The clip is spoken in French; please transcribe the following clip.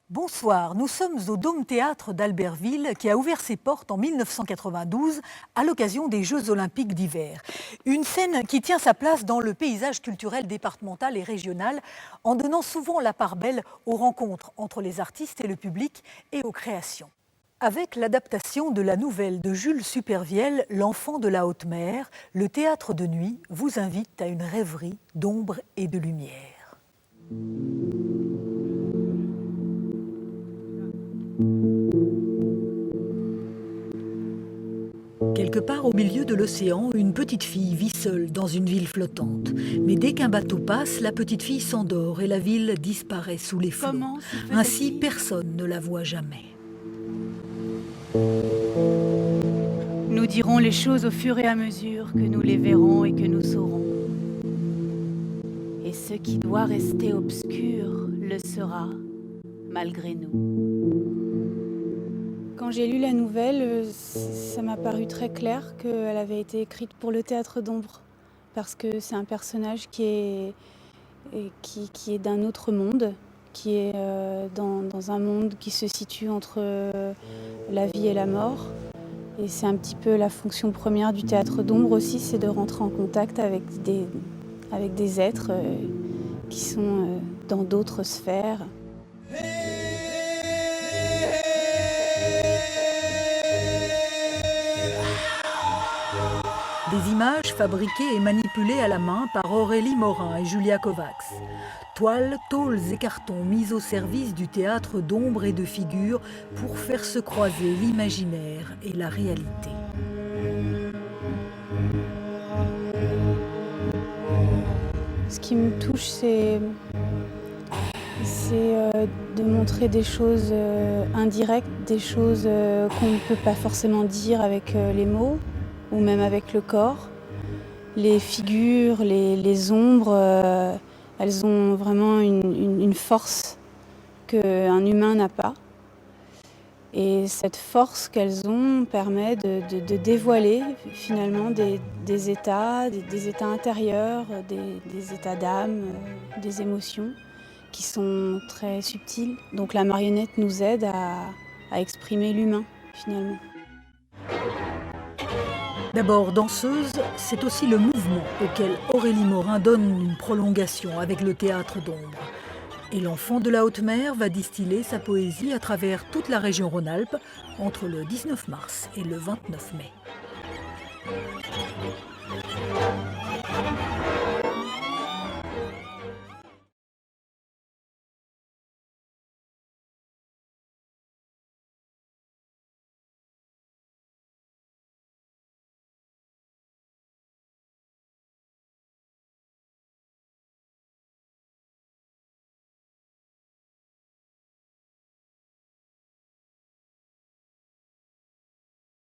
Bonsoir, nous sommes au Dôme Théâtre d'Albertville qui a ouvert ses portes en 1992 à l'occasion des Jeux Olympiques d'hiver. Une scène qui tient sa place dans le paysage culturel départemental et régional en donnant souvent la part belle aux rencontres entre les artistes et le public et aux créations. Avec l'adaptation de la nouvelle de Jules Supervielle, L'Enfant de la haute mer, le théâtre de nuit vous invite à une rêverie d'ombre et de lumière. Quelque part au milieu de l'océan, une petite fille vit seule dans une ville flottante. Mais dès qu'un bateau passe, la petite fille s'endort et la ville disparaît sous les flots. Ainsi, personne ne la voit jamais. Nous dirons les choses au fur et à mesure que nous les verrons et que nous saurons. Et ce qui doit rester obscur le sera, malgré nous. Quand j'ai lu la nouvelle, ça m'a paru très clair qu'elle avait été écrite pour le théâtre d'ombre, parce que c'est un personnage qui est d'un autre monde, qui est dans un monde qui se situe entre la vie et la mort. Et c'est un petit peu la fonction première du théâtre d'ombre aussi, c'est de rentrer en contact avec des êtres qui sont dans d'autres sphères. Des images fabriquées et manipulées à la main par Aurélie Morin et Julia Kovacs. Toiles, tôles et cartons mis au service du théâtre d'ombre et de figures pour faire se croiser l'imaginaire et la réalité. Ce qui me touche, c'est de montrer des choses indirectes, des choses qu'on ne peut pas forcément dire avec les mots ou même avec le corps. Les figures, les ombres, elles ont vraiment une force qu'un humain n'a pas. Et cette force qu'elles ont permet de dévoiler finalement des états intérieurs, des états d'âme, des émotions qui sont très subtils. Donc la marionnette nous aide à exprimer l'humain finalement. D'abord danseuse, c'est aussi le mouvement auquel Aurélie Morin donne une prolongation avec le théâtre d'ombre. Et l'Enfant de la haute mer va distiller sa poésie à travers toute la région Rhône-Alpes entre le 19 mars et le 29 mai.